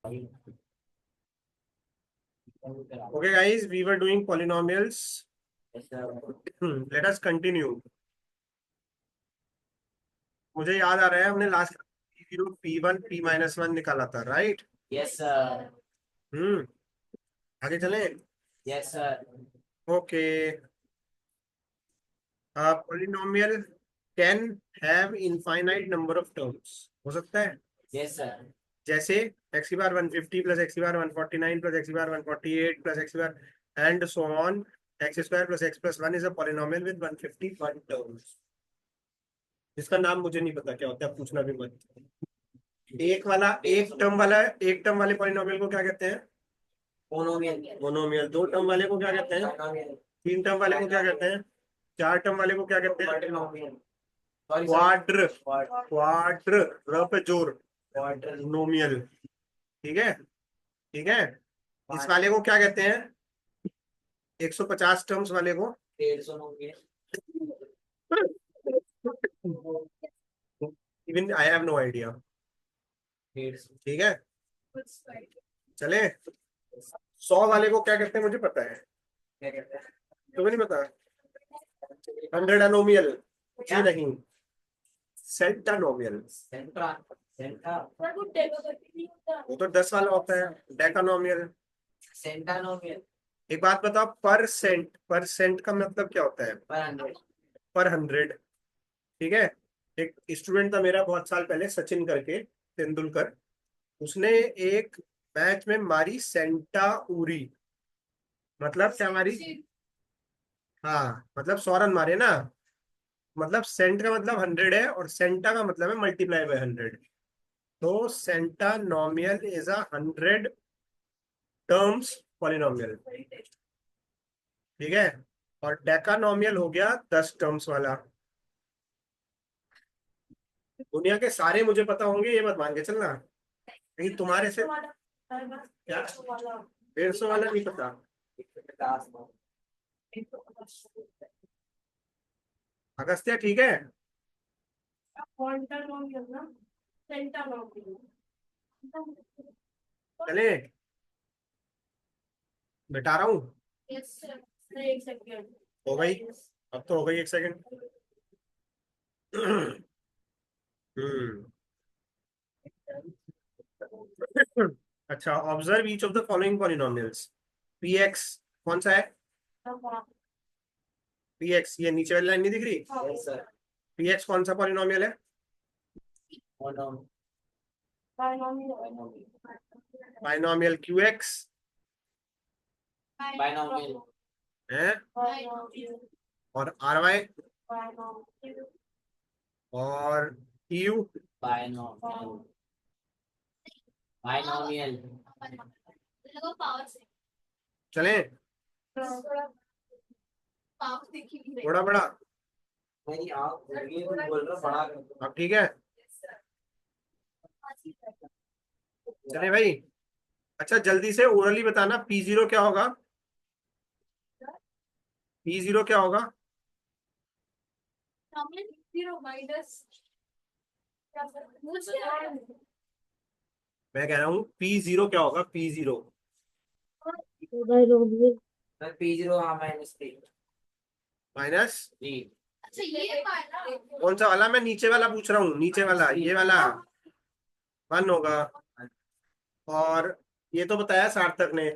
Okay, guys, we were doing polynomials. Let us continue. मुझे याद आ रहा है हमने लास्ट P0 P1 P-1 निकाला था, राइट? Yes sir. आगे चलें। Yes sir. Okay, polynomial can have infinite number of terms. हो सकता है। Yes sir. जैसे x की बार 150 प्लस x की बार 149 प्लस x की बार 148 प्लस x की बार and so on x square plus x plus 1 is a polynomial with 151 terms. जिसका नाम मुझे नहीं पता क्या होता है, पूछना भी मत। एक टर्म वाले पॉलिनोमियल को क्या कहते हैं? मोनोमियल। मोनोमियल। दो टर्म वाले को क्या कहते हैं? तीन टर्म वाले को क्या कहते हैं? चार टर्म वाले को क्या कहते हैं? क्वाड्र। क्वाड्र र पे जोर, नोमियल। ठीक है, ठीक है। इस वाले को क्या कहते हैं? 150 टर्म्स वाले को 150 nomial. Even I have no idea. ठीक है, चले। 100 वाले को क्या कहते हैं मुझे पता है, क्या कहते हैं? तुम्हें नहीं पता? 100 अनोमियल जी नहीं, सेंटानोमियल। सेंट्रा सेंट्रा वो तो 10 वाला होता है, डेकानोमियल। सेंटानोमियल। एक बात बताओ, परसेंट का मतलब क्या होता है? पर 100। पर 100। ठीक है। एक स्टूडेंट था मेरा बहुत साल पहले, सचिन करके, तेंदुलकर। उसने एक मैच में मारी सेंटा उरी। मतलब क्या मारी? हाँ, मतलब 100 रन मारे ना। मतलब सेंट का मतलब 100 है और सेंटा का मतलब है मल्टीप्लाई बाय 100। तो Santa नोमियल is a 100 terms polynomial. ठीक है। और डेकानोमियल हो गया 10 टर्म्स वाला। दुनिया के सारे मुझे पता होंगे ये मत मान के चलना, लेकिन तुम्हारे से क्या 150 वाला नहीं पता? अगस्त्या ठीक है। चले, बेटा रहा हूँ। हो गई, अब तो हो गई, एक सेकंड। अच्छा, observe each of the following polynomials. P x कौन सा है? पी एक्स, ये नीचे वाली लाइन नहीं दिख रही? Yes sir. पी एक्स कौन सा पॉलिनोमियल है? बाइनोमियल क्यू एक्स बाइनोमियल है, और आर वाई और यू। Binomial binomial. चले, बड़ा बड़ा। मेरी आँख खुल गई, तुम बोल रहे हो बड़ा कर दो। अब ठीक है, चले भाई। अच्छा, जल्दी से ओरली बताना, पी जीरो क्या होगा? पी जीरो क्या होगा? मैं कह रहा हूँ पी जीरो क्या होगा? पी जीरो सर P0 हाँ -3 माइनस। जी। कौन सा वाला? मैं नीचे वाला पूछ रहा हूँ, नीचे वाला, ये वाला 1 होगा। और ये तो बताया सार्थक ने।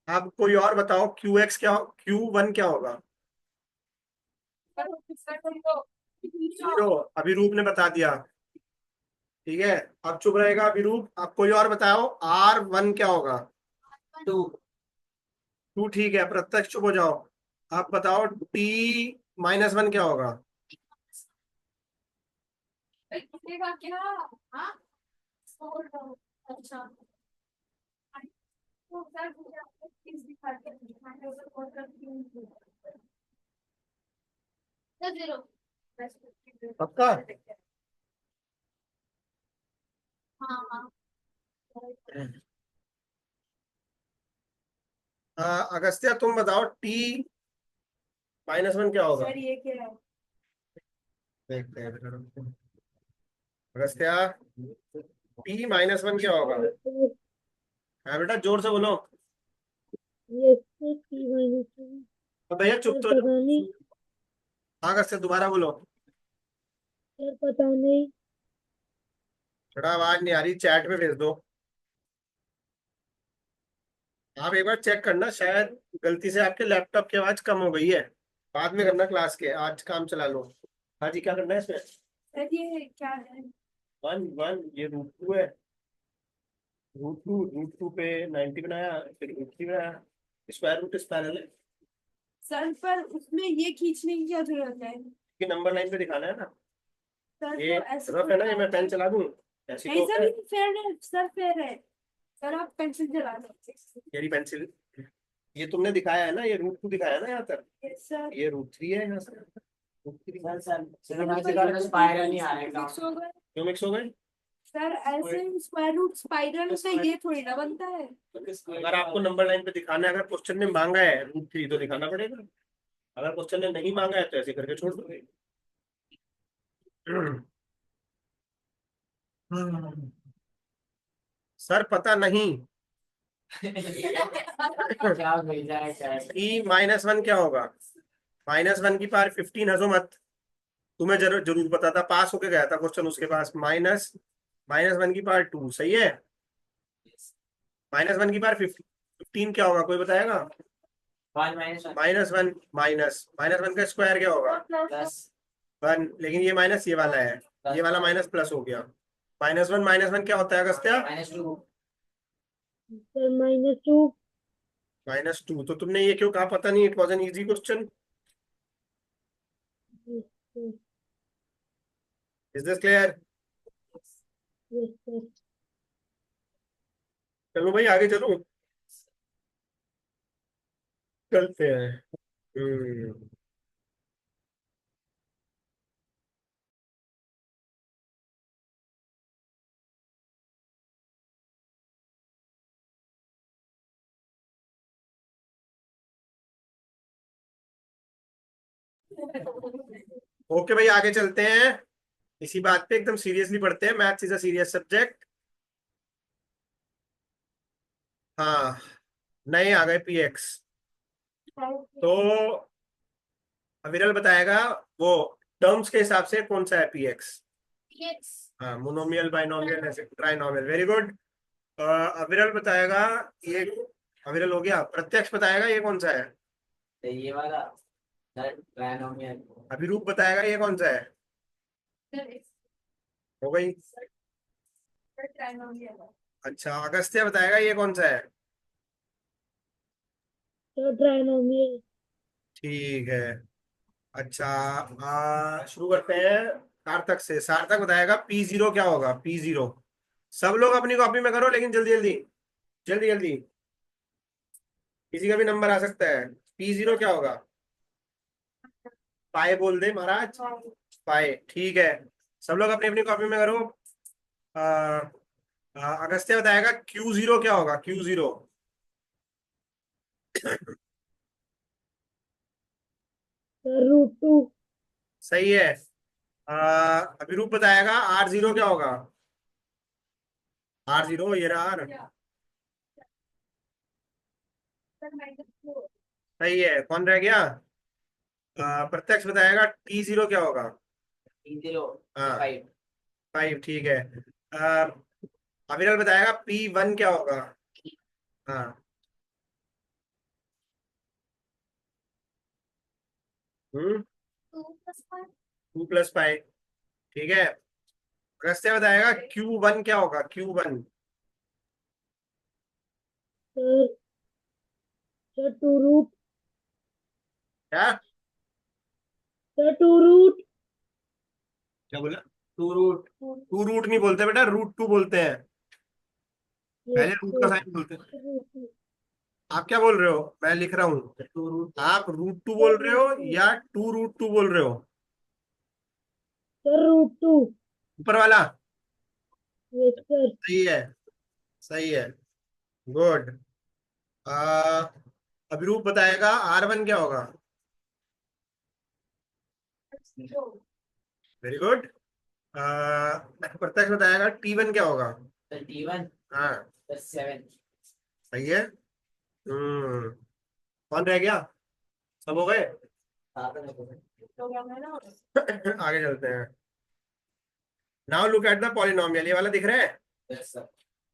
अब कोई और बताओ, क्यू एक्स क्या, क्यू वन क्या होगा? जीरो, अभिरूप ने बता दिया। ठीक है, अब चुप रहेगा अभिरूप। अब कोई और बताओ, आर वन क्या होगा? 2 टू, ठीक है, प्रत्यक्ष चुप हो जाओ। आप बताओ, टी -1 क्या होगा? पक्का? अगस्त्या तुम बताओ, टी -1 क्या होगा? देखते हैं। अगस्त्या, टी -1 क्या होगा? हाँ बेटा जोर से बोलो। x से p माइनस वन। तो भैया चुप सर तो पता नहीं। हाँ से दोबारा बोलो। सर पता नहीं। थोड़ा आवाज नहीं आ रही, चैट में भेज दो। आप एक बार चेक करना, शायद गलती से आपके लैपटॉप की आवाज कम हो गई है। बाद में करना क्लास के, आज काम चला लो। हाँ जी, क्या करना है इसमें? सर ये क्या है? वन वन, ये रूट टू है। रूट टू पे 90 बनाया, फिर रूट थ्री बनाया। स्क्वायर रूट इस पैरेलल है सर पर उसमें ये खींचने की क्या जरूरत है? कि नंबर लाइन पे दिखाना है ना। सर ये तो ऐसे रफ है ना, ये मैं पेन चला दूं, ऐसी नहीं तो सर, है। ये फेयर है सर, फेयर है। सर आप पेंसिल चला दो। मेरी पेंसिल, ये तुमने दिखाया है ना, ये रूट टू दिखाया है ना यहाँ तक। Yes sir. ये रूट थ्री है यहाँ से, रूट थ्री। सर सर सिर्फ स्पाइरल नहीं आ रहा है काम। क्यों मिक्स हो गए? सर ऐसे स्क्वायर रूट स्पाइरल से ये थोड़ी ना बनता है। अगर आपको नंबर लाइन पे दिखाना है, अगर क्वेश्चन ने मांगा है रूट थ्री तो दिखाना पड़ेगा। अगर क्वेश्चन ने नहीं मांगा है तो ऐसे करके छोड़ दोगे। सर पता नहीं। क्या भेजा है क्या है? ई माइनस वन क्या होगा? माइनस वन की पावर 15, हंसो मत। तुम्हें जरूर जरूर पता था, पास होके गया था क्वेश्चन उसके पास। माइनस माइनस वन की पावर टू, सही है। माइनस वन की पावर 15 क्या होगा, कोई बताएगा? One minus one minus one, minus minus one का स्क्वायर क्या होगा? प्लस वन, लेकिन ये माइनस ये वाला है, ये वाला माइनस प्लस हो गया। माइनस वन क्या होता है Agastya? Minus two. Sir minus two. Minus two. तो तुमने ये क्यों कहा पता नहीं? It was an easy question. Is this clear? Yes sir. चलो भाई आगे चलो, चलते हैं। ओके भाई आगे चलते हैं। इसी बात पे एकदम सीरियसली पढ़ते हैं, maths is a serious subject. हाँ, नए आ गए पीएक्स। तो अविरल बताएगा वो टर्म्स के हिसाब से कौन सा है पीएक्स। हाँ, मोनोमियल, बाइनोमियल, ऐसे ट्राइनोमियल, वेरी गुड। अविरल बताएगा ये। अविरल हो गया। प्रत्यक्ष बताएगा ये कौन सा है। तो ये वाला ट्रायनोमियल। अभिरूप बताएगा ये कौन सा है। हो गई। अच्छा, अगस्त्य बताएगा ये कौन सा है। Sir trinomial. ठीक है। अच्छा, शुरू करते हैं सार्थक से। सार्थक बताएगा पी जीरो क्या होगा, पी जीरो। सब लोग अपनी कॉपी में करो, लेकिन जल्दी जल्दी, जल्दी जल्दी, किसी का भी नंबर आ सकता है। पी जीरो क्या होगा? पाए बोल दे महाराज। पाए, ठीक है। सब लोग अपनी अपनी कॉपी में करो। आ, अगस्त्य बताएगा क्यू जीरो क्या होगा, Q zero. Sir root two. सही है। अभिरूप बताएगा आर जीरो क्या होगा। आर जीरो, ये रहा आर। सही है। कौन रह गया? प्रत्यक्ष बताएगा टी जीरो क्या होगा। जीरो हाँ, फाइव। फाइव, ठीक है। अ, अविरल बताएगा पी वन क्या होगा। हाँ। हम्म, टू प्लस फाइव, ठीक है। अगस्त्य बताएगा क्यू वन क्या होगा, Q one. Sir sir two root. क्या? Sir two root. क्या बोला? To root. टू रूट नहीं बोलते बेटा, रूट टू बोलते हैं। यस पहले रूट का सर। साइन बोलते हैं। आप क्या बोल रहे हो? मैं लिख रहा हूँ। Two root. आप रूट टू बोल रहे हो या टू रूट टू बोल रहे हो? Sir root two. ऊपर वाला। Yes sir. सही है, सही है, गुड। अभिरूप बताएगा आर वन क्या होगा। Very good. प्रत्यक्ष बताएगा टी वन क्या होगा। टी वन हाँ। सेवन। सही है। कौन रह गया? सब हो गए। तो क्या मैं ना आगे चलते हैं। Now look at the polynomial, ये वाला दिख रहा है। Yes sir.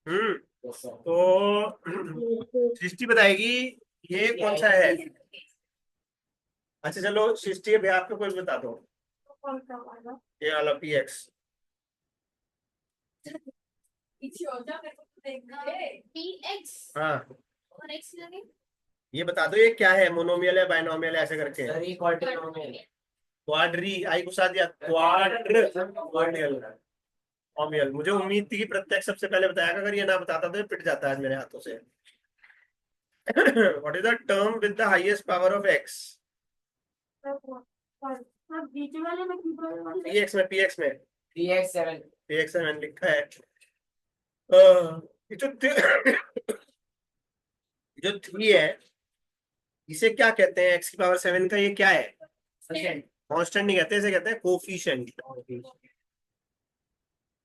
Hmm yes sir. तो सृष्टि बताएगी ये कौन सा है। अच्छा चलो सृष्टि के भैया आपको कोई बता दो। कौन सा वाला ये वाला पी एक्स। पीछे हो जा, मेरे को तो देखना है। px हाँ और x लगे। ये बता दो ये क्या है, मोनोमियल है बाइनोमियल है ऐसे करके। सर ये क्वाड्रिनोमियल है। क्वाड्री आई को साथ दिया, क्वाड्रियल ओमियल। मुझे उम्मीद थी कि प्रत्यक्ष सबसे पहले बताया, अगर ये ना बताता तो ये पिट जाता है आज मेरे हाथों से। What is the term with the highest power of x? हाँ बीच वाले में क्यों वाले पीएक्स में 3x7। पीएक्स में मैंने लिखा है। ये जो जो थ्री है इसे क्या कहते हैं, एक्स की पावर 7 का, ये क्या है? परसेंट। कांस्टेंट नहीं कहते, इसे कहते हैं कोफिशिएंट।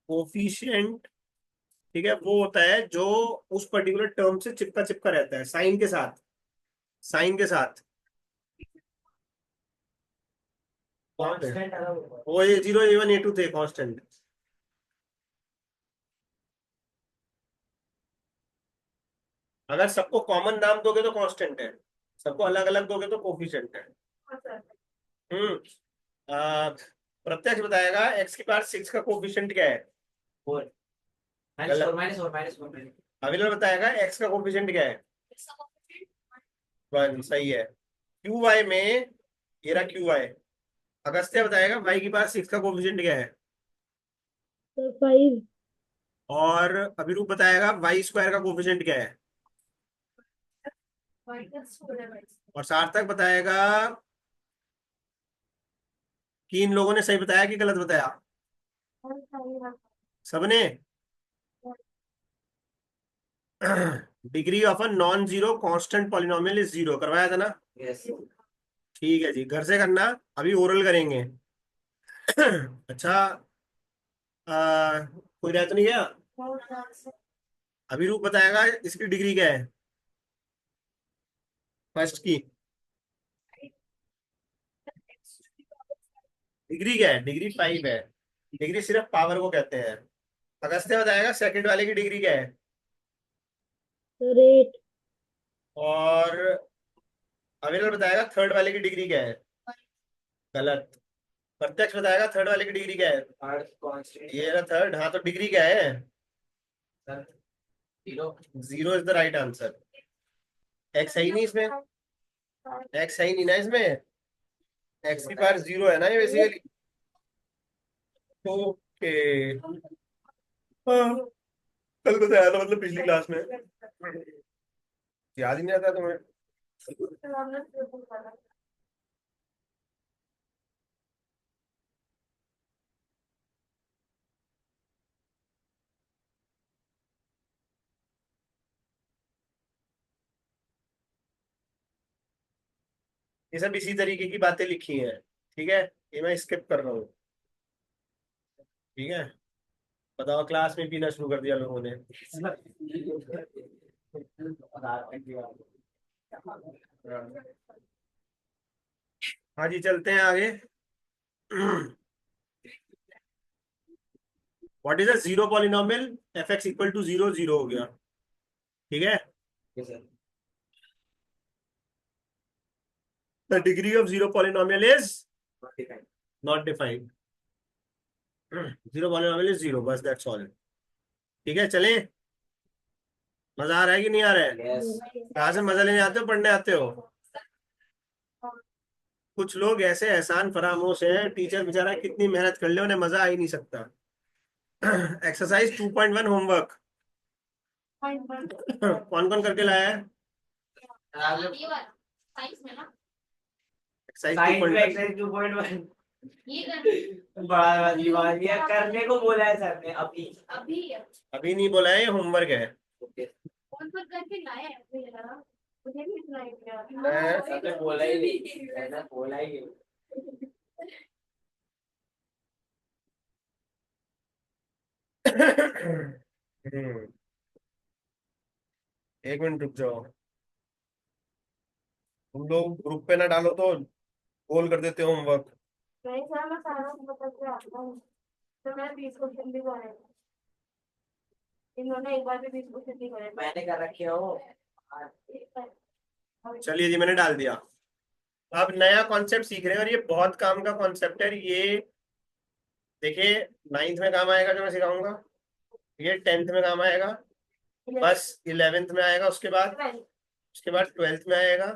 कोफिशिएंट ठीक है, वो होता है जो उस पर्टिकुलर टर्म से चिपका चिपका रहता है साइन के साथ। साइन के साथ कौन है? कांस्टेंट अलग होगा। वो A0 A1 A2 थे कांस्टेंट। अगर सबको कॉमन नाम दोगे तो कांस्टेंट है, सबको अलग अलग दोगे तो कोफिशिएंट है। हम्म आ, प्रत्यक्ष बताएगा एक्स की पावर 6 का कोफिशिएंट क्या है। 4 माइनस गलत। 4 माइनस 4 माइनस 4 माइनस। अविलर बताएगा एक्स का कोफिशिएंट क्या है। 1 सही है। क्यू वाई में ये रहा क्यू वाई। अगस्त्य बताएगा वाई की पावर 6 का कोफिशिएंट क्या है। 5 और अभिरूप बताएगा वाई स्क्वायर का कोफिशिएंट क्या है। और सार्थक बताएगा कि इन लोगों ने सही बताया कि गलत बताया। सबने degree of a non zero constant polynomial is zero करवाया था ना। यस। ठीक है जी, घर से करना। अभी ओरल करेंगे। अच्छा कोई रह तो नहीं गया। अभिरूप बताएगा इसकी डिग्री क्या है फर्स्ट की। डिग्री क्या है? डिग्री 5 है। डिग्री सिर्फ पावर को कहते हैं। अगस्त्य बताएगा सेकंड वाले की डिग्री क्या है। 8 और अविरल बताएगा थर्ड वाले की डिग्री क्या है। गलत। प्रत्यक्ष बताएगा थर्ड वाले की डिग्री क्या है। Third constant. ये रहा थर्ड, हाँ तो डिग्री क्या है। Sir 0। Zero is the right answer. X है ही नहीं इसमें, एक्स है ही नहीं ना इसमें। एक्स की पावर जीरो है ना ये बेसिकली। ओके। हाँ, कल बताया था मतलब पिछली क्लास में, याद ही नहीं आता तुम्हें। ये सब इसी तरीके की बातें लिखी हैं। ठीक है, ये मैं स्किप कर रहा हूँ। ठीक है, बताओ क्लास में पीना शुरू कर दिया लोगों ने। हाँ जी चलते हैं आगे। What is a zero polynomial. F X equal to zero, zero हो गया। ठीक है, the degree of zero polynomial is not defined. Zero polynomial is zero, बस दैट्स ऑल। ठीक है चलें। मजा आ रहा है कि नहीं आ रहा है? यस। कहाँ से मजा लेने आते हो, पढ़ने आते हो? कुछ लोग ऐसे एहसान फरामोश हैं, टीचर बेचारा कितनी मेहनत कर ले उन्हें मजा आ ही नहीं सकता। एक्सरसाइज 2.1 होमवर्क कौन कौन करके लाया है? एक्सरसाइज साइंस में 2.1 एक्सरसाइज 2.1 बड़ा दीवार ये करने को बोला है सर ने अभी। अभी अभी नहीं बोला है, ये होमवर्क है। कौन पर करके लाए हैं मुझे लगा, मुझे भी सुनाई सर ने बोला ही नहीं, ऐसा बोला ही नहीं। हम्म, एक मिनट रुक जाओ, तुम लोग ग्रुप पे ना डालो तो गोल कर देते हो होमवर्क। नहीं सर, मैं सारा बता के आता हूँ। तो मैं 20 क्वेश्चन भी करे, इन्होंने एक बार भी 20 क्वेश्चन नहीं करे। मैंने कर रखे हो। चलिए जी, मैंने डाल दिया। अब नया कॉन्सेप्ट सीख रहे हैं और ये बहुत काम का कॉन्सेप्ट है ये। देखिए, 9th में काम आएगा जो मैं सिखाऊंगा, ये 10th में काम आएगा, बस 11th में आएगा, उसके बाद 12th में आएगा,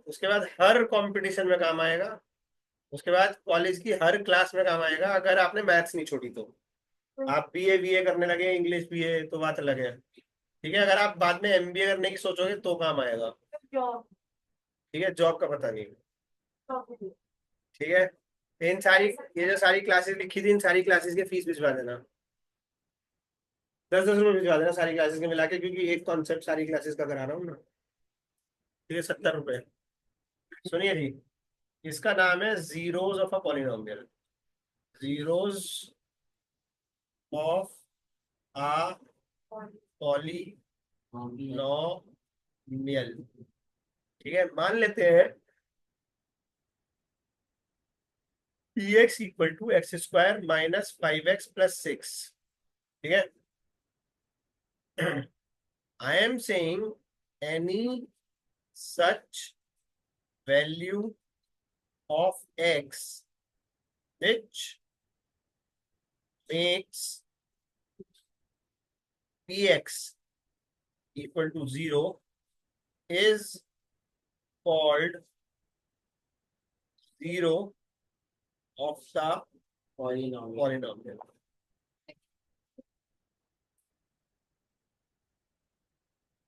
उसके बाद हर कंपटीशन में काम आएगा, उसके बाद कॉलेज की हर क्लास में काम आएगा, अगर आपने मैथ्स नहीं छोड़ी तो। आप बीए करने लगे, इंग्लिश बीए तो बात अलग है, ठीक है। अगर आप बाद में एमबीए करने की सोचोगे तो काम आएगा, ठीक है। जॉब का पता नहीं, ठीक है। इन सारी, ये जो सारी क्लासेस लिखी थी, इन सारी क्लासेस की फीस भिजवा देना, 10-10 रुपये भिजवा देना सारी क्लासेस के मिला के, क्योंकि एक कॉन्सेप्ट सारी क्लासेस का करा रहा हूँ ना, ठीक है। 70 रुपये। सुनिए जी, इसका नाम है zeros of a polynomial. Zeros of a polynomial, ठीक है। मान लेते हैं P X equal to X square minus 5x plus 6, ठीक है। I am saying any such value of x which makes px equal to 0 is called zero of the polynomial।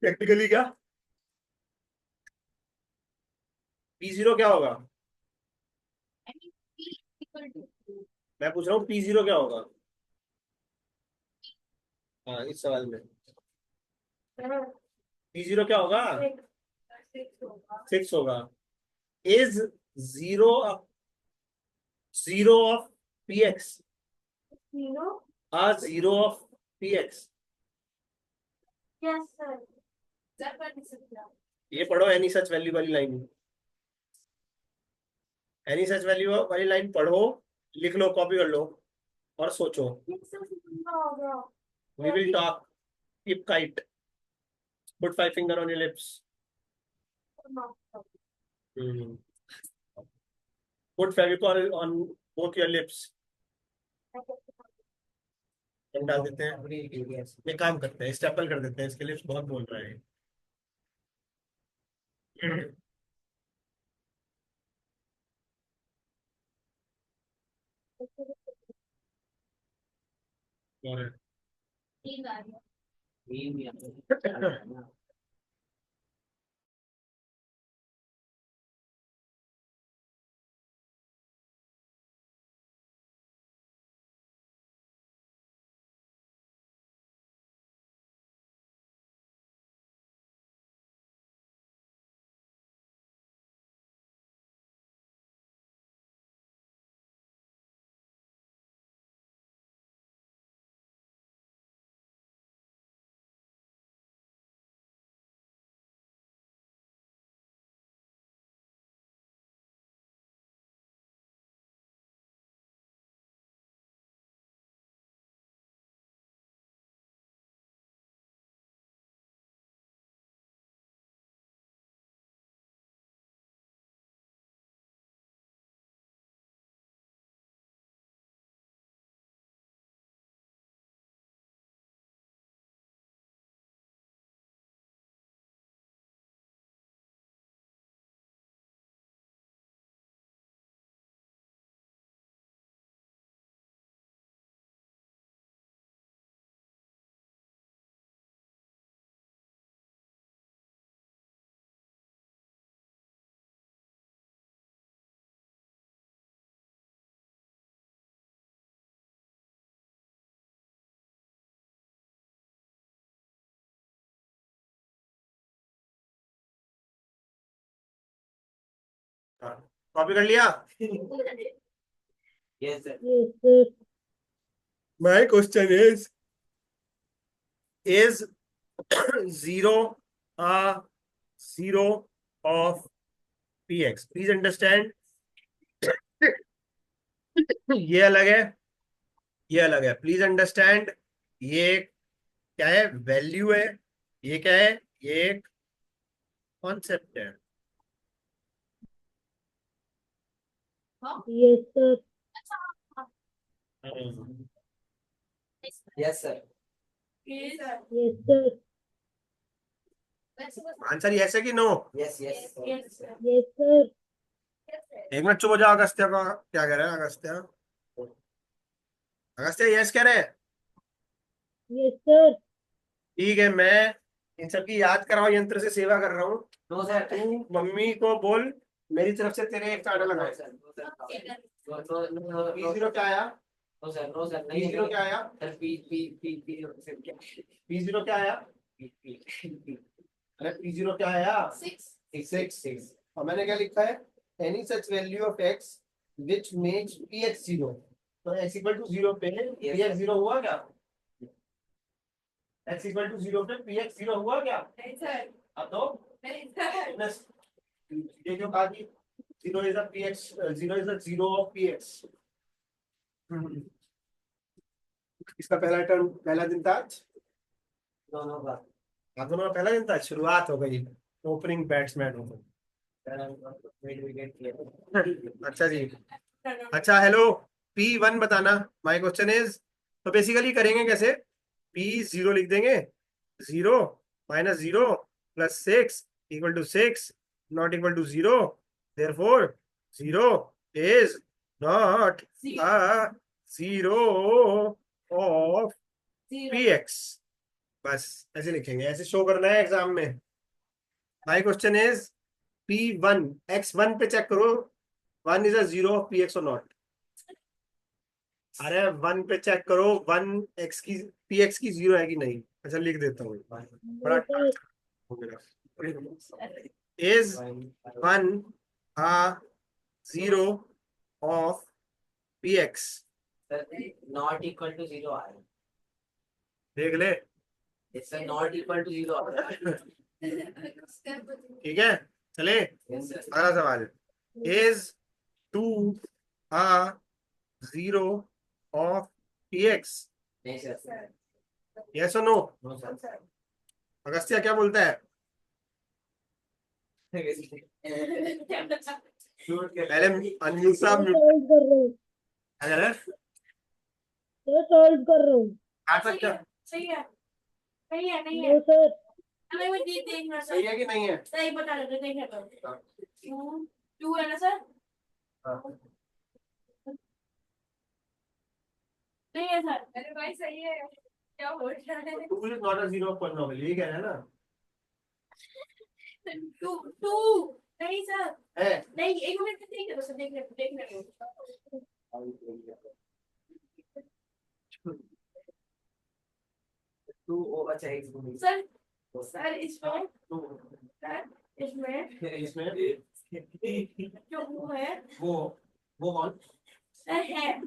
Technically क्या, p0 क्या होगा? मैं पूछ रहा हूँ p0 क्या होगा, हाँ इस सवाल में p0 क्या होगा? 6 होगा। Is zero zero of px zero of px। ये पढ़ो एनी सच वैल्यू वाली लाइन, एनी सच वैल्यू वाली लाइन पढ़ो, लिख लो, कॉपी कर लो और सोचो। We will talk, keep quiet, put 5 finger on your lips, put Fevicol on both your lips. हम डाल देते हैं, ये काम करते हैं, स्टेपल कर देते हैं, इसके लिप्स बहुत बोल रहा है। और कॉपी कर लिया? Yes sir. My question is zero zero of P x. Please understand, ये अलग है, ये अलग है, प्लीज अंडरस्टैंड। ये क्या है? वैल्यू है। ये क्या है? ये एक कॉन्सेप्ट है। Yes sir. Yes sir. Yes sir. Answer yes है कि no? Yes yes yes sir. एक मिनट चुप हो जाओ। अगस्त्य का क्या कह रहा है? अगस्त्य, अगस्त्य यस कह रहे हैं। Yes sir. ठीक है, मैं इन सबकी याद कर रहा हूँ, यंत्र से सेवा कर रहा हूँ। No sir. तू मम्मी को बोल मेरी तरफ से तेरे एक चाटा लगाए। पी जीरो क्या आया? No sir no sir P zero क्या आया? Sir P P P P क्या पी जीरो क्या आया? अरे पी जीरो क्या आया? सिक्स और मैंने क्या लिखा है? Any such value of x which makes P x zero. तो एक्स इक्वल टू जीरो पे पी एक्स जीरो हुआ क्या? एक्स इक्वल टू जीरो पे पी एक्स जीरो हुआ क्या? अब तो माइनस ये जो कहा कि zero is a P x, zero is a zero of P x. इसका पहला टर्म, पहला दिन था आज। दोनों का दोनों का पहला दिन था, शुरुआत हो गई, ओपनिंग बैट्समैन हो गई। अच्छा जी, अच्छा हेलो। पी वन बताना, माय क्वेश्चन इज। तो बेसिकली करेंगे कैसे? पी जीरो लिख देंगे, zero minus zero plus six equal to six, not equal to zero, therefore zero is not a zero of P X. बस ऐसे लिखेंगे, ऐसे शो करना है एग्जाम में। My question is P one, X one पे चेक करो, one is a zero of P X और नॉट। अरे वन पे चेक करो, वन एक्स की पी एक्स की जीरो है कि नहीं। अच्छा लिख देता हूँ, बड़ा नो सर। हो गया। इज वन आ zero of P X. Sir not equal to zero आ रहा है। देख ले, it's not equal to zero आ रहा है। ठीक है। चले यस सर। अगला सवाल। इज टू आ जीरो ऑफ पी एक्स? नहीं सर। यस और नो? No sir. अगस्त्य क्या बोलता है? पहले अनम्यूट साहब म्यूट। सॉल्व कर रहा हूँ। अगर सर सॉल्व कर रहा हूँ। आ सकता है, सही है। नहीं है नहीं है। No sir. हमें वो देखना सही है कि नहीं है? सही बता रहे थे। देखना टू टू है ना सर? हाँ। नहीं है सर। अरे भाई सही है, क्या हो रहा है? Two is not a zero of polynomial, यही कह रहे हैं ना? टू टू नहीं सर है नहीं, एक मिनट देख लो सर, देख लो। टू ओ अच्छा एक सर सर इसमें टू, सर इसमें इसमें जो वो है वो कौन? सर है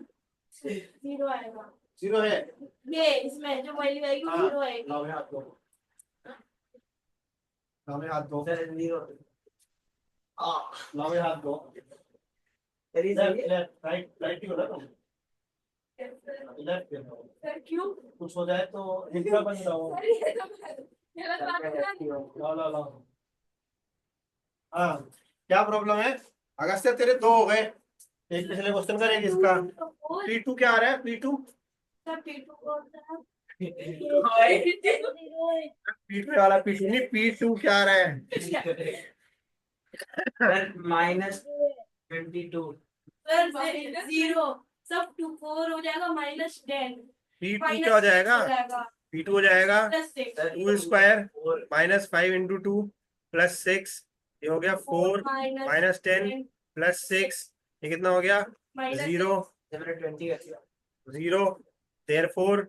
जीरो आएगा। जीरो है। ये इसमें जो वैल्यू आएगी वो जीरो आएगी। लाओ में हाथ दो, लाओ में हाथ दो, सर जीरो लाओ में हाथ दो। लेफ्ट राइट, राइट ही हो ना तुम? लेफ्ट सर क्यों? कुछ हो जाए तो हिंदी में बन जाओ। सर ये तो गलत बात है। लाओ लाओ लाओ। हाँ, क्या प्रॉब्लम है? अगस्त्य तेरे दो हो गए, एक पिछले क्वेश्चन का, एक इसका। पी टू क्या आ रहा है? P two, sir P two कौन सा पी टू वाला, पी टू नहीं, पी टू क्या आ रहा है? सर माइनस 22 सर जीरो सब टू फोर हो जाएगा माइनस 10 पी टू क्या हो जाएगा? पी टू हो जाएगा plus six two square minus five into two plus six, ये हो गया फोर माइनस 10 प्लस सिक्स, ये कितना हो गया? Zero. 20 zero, therefore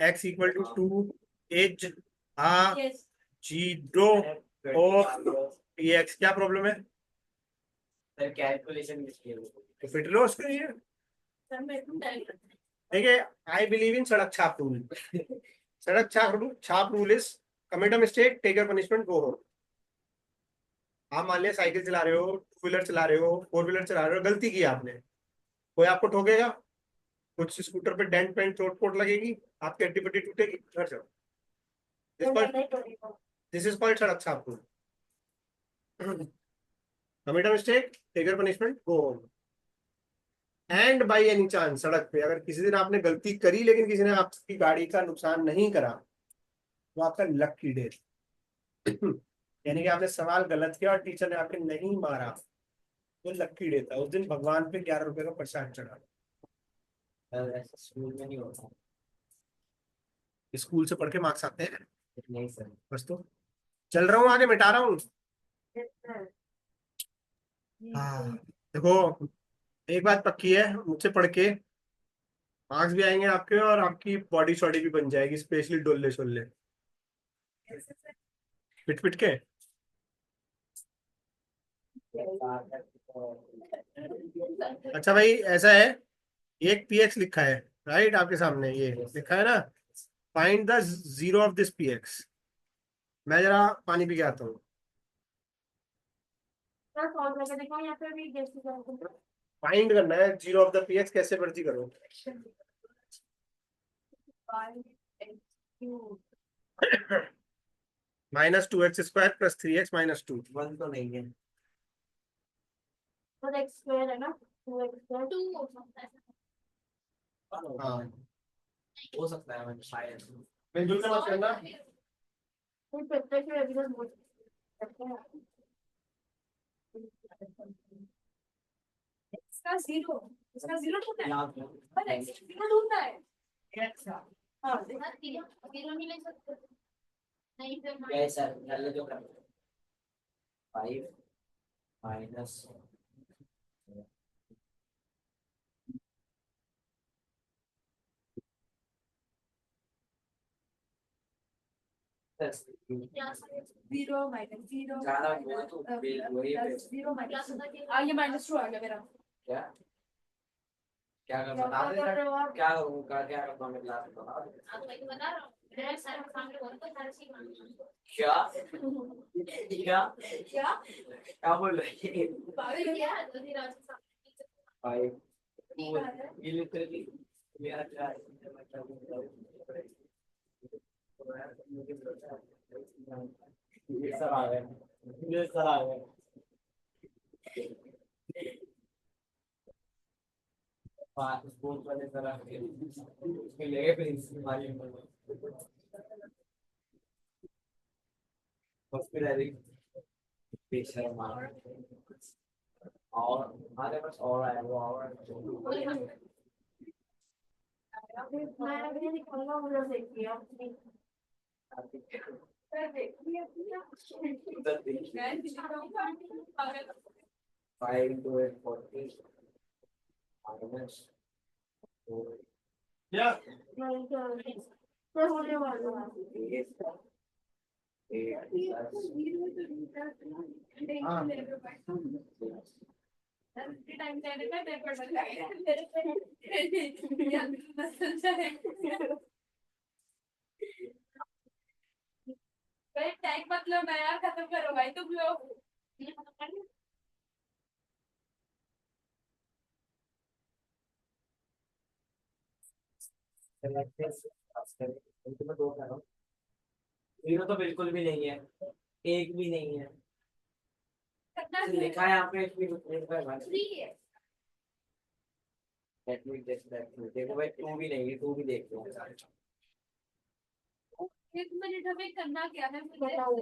X equal to two is a zero of P X. क्या प्रॉब्लम है? सर कैलकुलेशन किसकी है? तो फिट लो उसके लिए। देखिए, आई बिलीव इन सड़क छाप रूल। सड़क छाप rule is commit a mistake, take your punishment, go home. आप मान लिया साइकिल चला रहे हो, टू व्हीलर चला रहे हो, फोर व्हीलर चला रहे हो, गलती की आपने, कोई आपको ठोकेगा, कुछ स्कूटर पे डेंट पेंट चोट पोट लगेगी, आपकी हड्डी पट्टी टूटेगी, घर जाओ। दिस इज कॉल्ड सड़क छाप। Commit a mistake, take your punishment, go home. And by any chance सड़क पे अगर किसी दिन आपने गलती करी लेकिन किसी ने आपकी गाड़ी का नुकसान नहीं करा, तो आपका लकी डे। यानी कि आपने सवाल गलत किया और टीचर ने आपके नहीं मारा, वो लकी डे था। उस दिन भगवान पे 11 रुपए का प्रसाद चढ़ा। ऐसा स्कूल में नहीं होता। स्कूल से पढ़ के मार्क्स आते हैं नहीं सर। बस। तो चल रहा हूँ आगे, मिटा रहा हूँ। हाँ देखो, एक बात पक्की है, मुझसे पढ़ के मार्क्स भी आएंगे आपके और आपकी बॉडी शॉडी भी बन जाएगी, स्पेशली डोले शोले पिट पिट के। अच्छा भाई ऐसा है, एक पीएक्स लिखा है राइट आपके सामने, ये लिखा है ना, find the zero of this px. मैं जरा पानी पी के आता हूँ। सॉल्व करके दिखाओ या फिर भी गेस करो। फाइंड करना है जीरो ऑफ द पीएक्स, कैसे मर्जी करो। -2x² + 3x - 2। वन तो नहीं है। तो x स्क्वायर है ना, 2x स्क्वायर 2 हाँ हो सकता है वन शायद। मिलजुल के मत करना। फिर प्रत्यक्ष एविडेंस बोल सकते हैं। इसका जीरो ढूंढना है, याद है। पर जीरो ढूंढना है। हाँ जीरो नहीं ले सकते, नहीं फिर क्या है सर, पहले जो कर 5 माइनस जीरो माइनस जीरो ज्यादा बोले तो वही पे जीरो माइनस ये -2 आ गया मेरा। क्या क्या कर क्या बता दे कर रहे हो आप? क्या करूँगा, क्या करता हूँ मैं क्लास में बता दे। आप वही बता रहा हूँ, मेरे सारे सामने बोल तो सारे चीज मान लो। क्या क्या क्या क्या बोल रही है। पागल क्या है, तो फिर आज सामने 5 ये लिटरली मेरा क्या है, मैं क्या बोल रहा हूँ। ये सर आ गए, ये सर आ गए। स्कूल वाले सर आ गए, उसके ले प्रिंसिपल हॉस्पिटल बेशर्मा और हमारे पास और आया वो और मैं अभी निकलूंगा उधर देखिए आप। उधर देखिए 5 into 8 40 minus 4 क्या नहीं क्या होने वाला है? 8 हाँ टाइम जाने का पेपर टाइम मतलब मैं यार खत्म करो भाई तुम लोग। ये खत्म कर लो। जीरो तो बिल्कुल भी नहीं है, एक भी नहीं है। करना लिखा है यहाँ पे थ्री है। देखो भाई, टू भी नहीं है, टू भी देख लो। 1 मिनट हमें करना क्या है मुझे बताओ,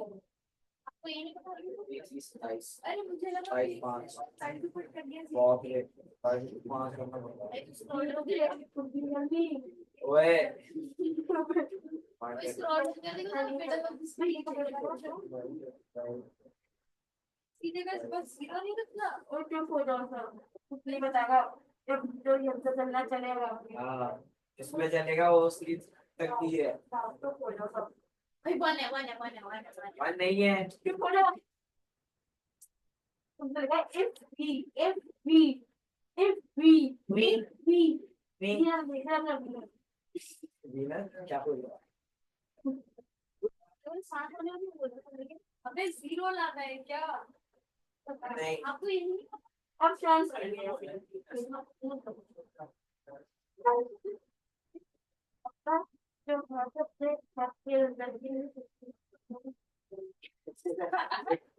आपको ये नहीं पता। 27 अरे मुझे लगा 5 साइड पे पुट कर दिया बहुत है 5 करना पड़ता है। स्क्रॉल होके ओए स्क्रॉल कर देगा ना बेटा, तो सीधे बस सीधा नहीं रखना और चुप हो जाओ सब कुछ नहीं बताएगा। जो हमसे चलना चलेगा हाँ इसमें चलेगा, वो उसकी तक की है। चुप हो जाओ सब। भाई वन है, वन है, वन है, वन है, वन है। वन नहीं है। चुप हो जाओ। तुमसे लगा if we नहीं या मेरा वीना क्या बोल रहा अबे 7 होने भी बोला था लेकिन अबे 0 लाना है क्या? नहीं। आपको ये नहीं पता? अब चांस करेंगे जो मतलब से आपके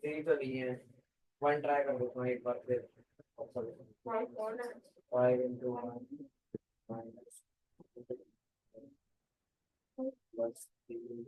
यही तो नहीं है। वन ट्राई कर देता हूँ एक बार फिर। 5 into 1 minus plus 3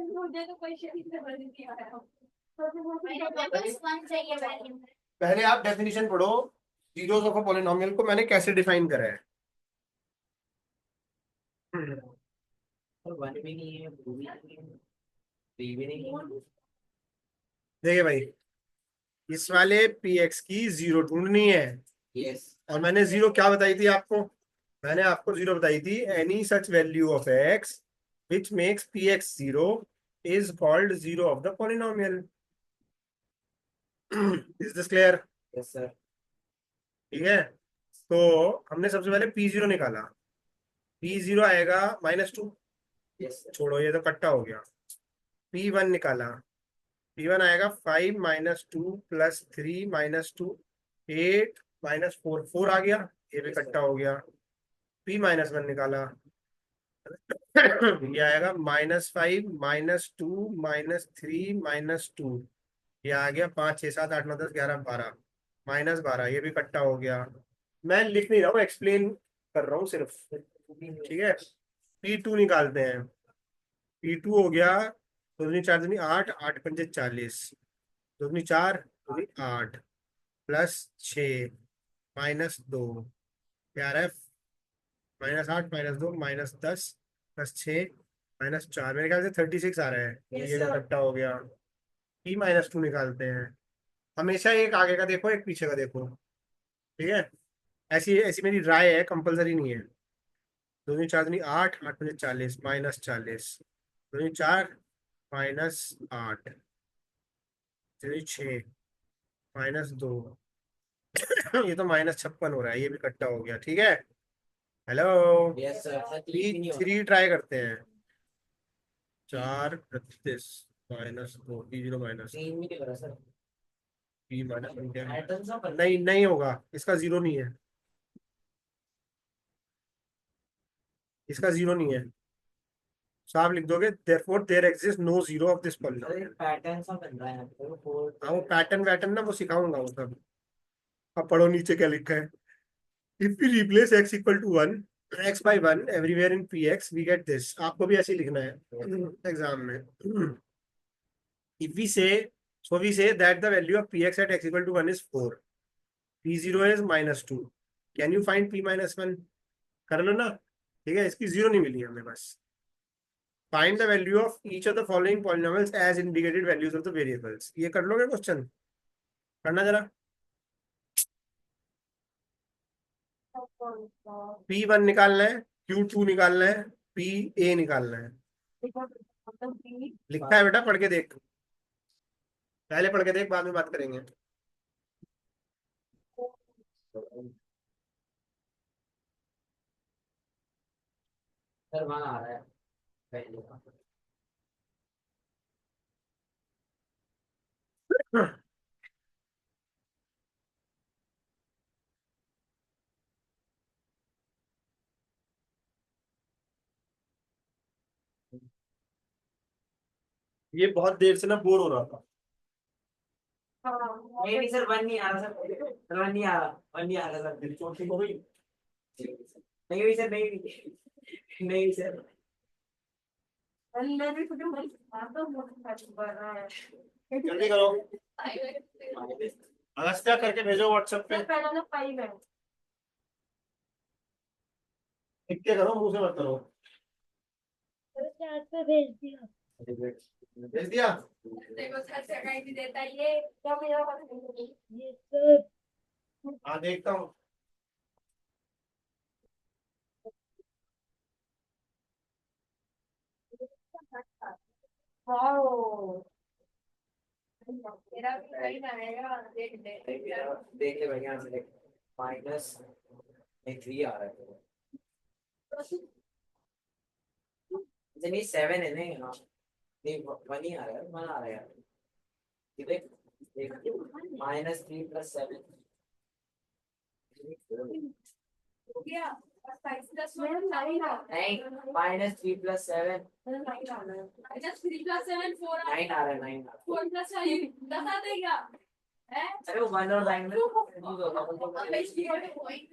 मुझे तो कोई शरीर से बन नहीं आया मेरे पास 1 चाहिए वैल्यू। पहले आप डेफिनेशन पढ़ो जीरोस ऑफ अ पॉलिनोमियल को मैंने कैसे डिफाइन करा है। और 1 भी नहीं है, 2 भी नहीं है, 3 भी नहीं है। देखिए भाई, इस वाले पी एक्स की जीरो ढूंढनी है। यस। और मैंने जीरो क्या बताई थी आपको? मैंने आपको जीरो बताई थी, any such value of x which makes P x zero is called zero of the polynomial. Is this clear? Yes sir. ठीक है, तो हमने सबसे पहले पी जीरो निकाला। पी जीरो आएगा -2। Yes sir. छोड़ो, ये तो कट्टा हो गया। पी वन निकाला। पी वन आएगा 5 -2 प्लस 3 -2 8 -4 4 आ गया। ये भी Yes, कट्टा हो गया। पी -1 निकाला। ये आएगा -5 -2 -3 -2। ये आ गया 5 6 7 8 9 10 11 12 -12। ये भी कट्टा हो गया। मैं लिख नहीं रहा हूँ, एक्सप्लेन कर रहा हूँ सिर्फ। ठीक है, पी टू निकालते हैं। पी टू हो गया 2 4 दूनी 8 8 पंजे 40 2 दूनी 4 2 8 +6 -2 11 -8 -2 -10 +6 -4। मेरे ख्याल से 36 आ रहा है। Yes, ये तो sir. कट्टा हो गया। पी -2 निकालते हैं। हमेशा एक आगे का देखो, एक पीछे का देखो। ठीक है, ऐसी ऐसी मेरी राय है, कंपलसरी नहीं है। 2 दूनी 4 दूनी 8 8 पंजे 40 -40 2 दूनी 4 -8 दूनी 6 -2। ये तो -56 हो रहा है। ये भी कट्टा हो गया। ठीक है, हेलो। Yes sir. पी 3 भी नहीं होगा। 3 ट्राई करते हैं। 4 32 -2 पी जीरो माइनस 3 भी नहीं होगा सर। पी -1 क्या है? पैटर्न सा बनता नहीं नहीं होगा, इसका जीरो नहीं है। इसका जीरो नहीं है। साफ लिख दोगे, therefore there exists no zero of this है। Sir polynomial। एक पैटर्न सा बन रहा है यहाँ पे, 4 हाँ, वो पैटर्न वैटर्न ना वो सिखाऊंगा वो सब। अब पढ़ो नीचे क्या लिखा है। If we replace x equal to 1 x by 1 everywhere in P X we get this. आपको भी ऐसे ही लिखना है एग्जाम में। if we say so we say that the value of px at x equal to 1 is 4, p0 is -2, can you find p -1? कर लो ना। ठीक है, इसकी जीरो नहीं मिली हमें बस। Find the value of each of the following polynomials as indicated values of the variables. ये कर लोगे क्वेश्चन? करना जरा। p1 निकालना है, q2 निकालना है, pa निकालना है। लिखा है बेटा, पढ़ के देख। पहले पढ़ के देख, बाद में बात करेंगे। सर वहाँ आ रहा है पहले का। ये बहुत देर से ना बोर हो रहा था। नहीं नहीं सर, 1 नहीं आ रहा सर। 1 नहीं आ रहा, 1 नहीं आ रहा सर। मेरी चोट ठीक हो गई? नहीं हुई सर, नहीं हुई। नहीं सर। जल्दी करो, अगस्त्या करके भेजो व्हाट्सएप पे। लिख के करो, मुंह से मत करो। भेज दिया भेज दिया। देखो सर से कहीं भी देता ये क्या मेरा हाँ देखता हूँ। वाओ मेरा भी सही रहेगा देख ले देख ले बढ़िया से देख माइनस एक 3 आ रहा है अच्छा नहीं 7 है नहीं हाँ नहीं 1 ही आ रहा है 1 आ रहा है यार ये देख देख -3 + 7 हो गया साइज प्लस 1 नहीं नहीं -3 + 7 अच्छा 3 + 7 4 9 आ रहा है 9 4 + 5 10 आ देगा है अरे वो 1 और लाइन में यूज होगा अब इसकी और पॉइंट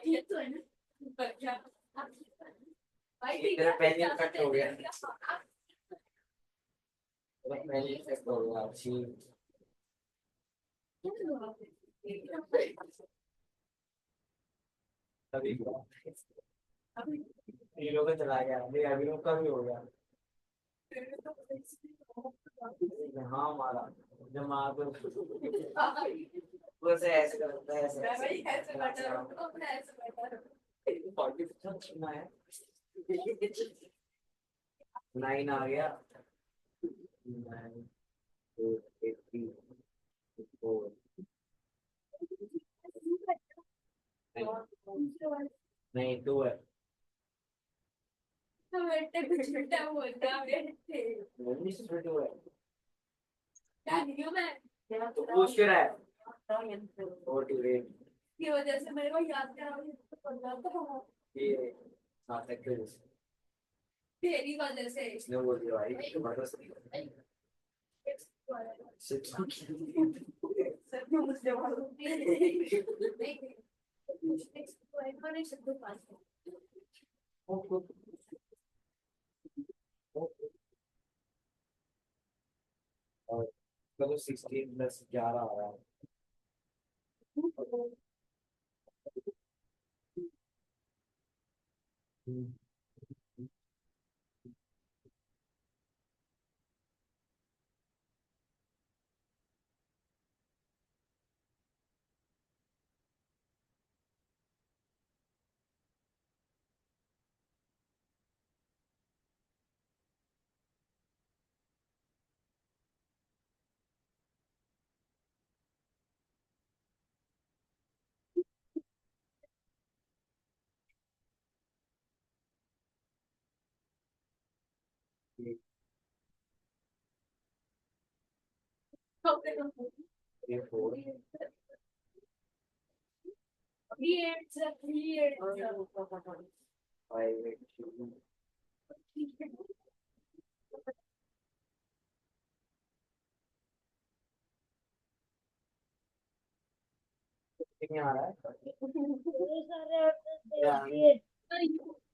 ये तो है ना क्या भाई ठीक तेरा है पेन कट हो गया मैंने कट हो गया अच्छी अभी हीरो का चला गया अभी अभी का भी हो गया हाँ हमारा जब मार को वैसे ऐसे करता है ऐसे मैं भाई ऐसे बैठा हूं मैं ऐसे बैठा हूं 40% छीना है 9 आ गया 9 4 80 4 नहीं 2 है तो बेटे कुछ बेटा बोलता बेटे नहीं 2 है क्या नहीं मैं तो पूछ के रहा है 48 की वजह से मेरे को याद करा तो पड़ जाता ये नाटक के वजह से तेरी वजह से इसने बोल दिया भाई तुम्हारा सही है सिक्स सब मुझसे बोलो और चलो 16 + 11 आ रहा है ये 4 5 नहीं आ रहा है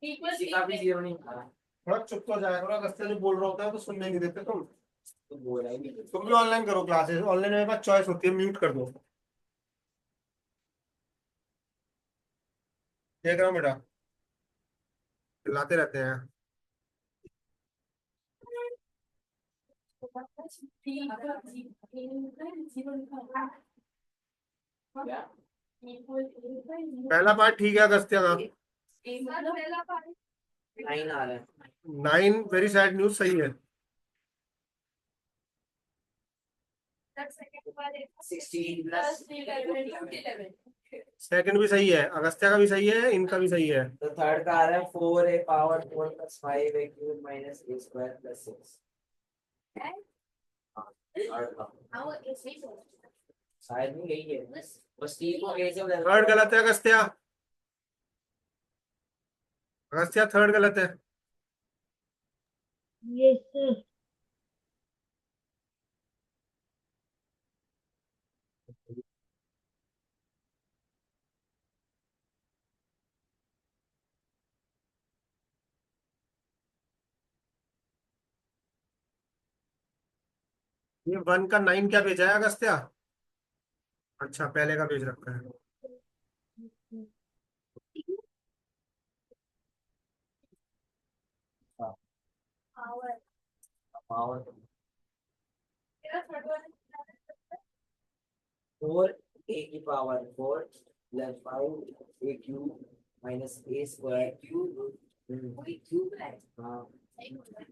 किसी का भी 0 नहीं आ रहा थोड़ा चुप तो जाया करो रास्ते जो बोल रहा होता है तो सुनने नहीं देते तुम तो बोला ही नहीं तुम भी ऑनलाइन करो क्लासेस ऑनलाइन मेरे पास चॉइस होती है म्यूट कर दो देख रहा हूँ बेटा लाते रहते हैं क्या पहला पार्ट ठीक है अगस्त्य का 9 आ रहा है 9 वेरी सैड न्यूज सही है 16 + सेकंड भी सही है अगस्त्य का भी सही है इनका भी सही है तो थर्ड का आ रहा है 4a⁴ 4 + 5a³ - a² + 6 थर्ड का शायद नहीं यही है बस टी को a से बदल थर्ड गलत है अगस्त्य अगस्त्य थर्ड गलत है ये 1 का 9 क्या भेजा है अगस्त्य अच्छा पहले का भेज रखा है पावर 4 a⁴ + 5a³ माइनस ए स्क्वायर क्यूब वही क्यूब है हाँ सही बोल रहा है।